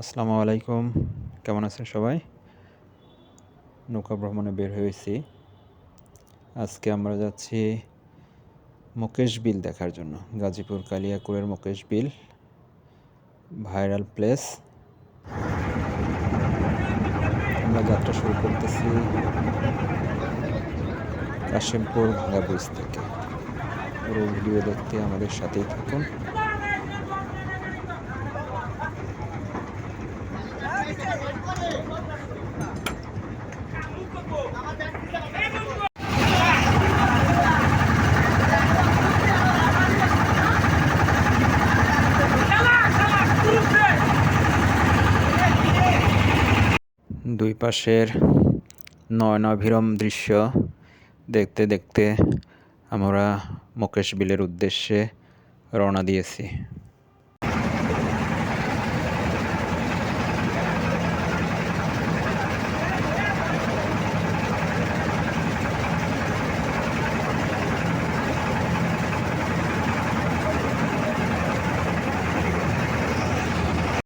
আসসালামু আলাইকুম। কেমন আছেন সবাই? নৌকা ভ্রমণে বের হয়েছি। আজকে আমরা যাচ্ছি মুকেশ বিল দেখার জন্য। গাজীপুর কালিয়াকৈরের মুকেশ বিল, ভাইরাল প্লেস। আমরা যাত্রা শুরু করতেছি কাশিমপুর ভাঙ্গা ব্রিজ থেকে। পুরো ভিডিও দেখতে আমাদের সাথেই থাকুন। দুই পাশের নয়নাভিরাম দৃশ্য দেখতে দেখতে আমরা মুকেশ বিলের উদ্দেশ্যে রওনা দিয়েছি।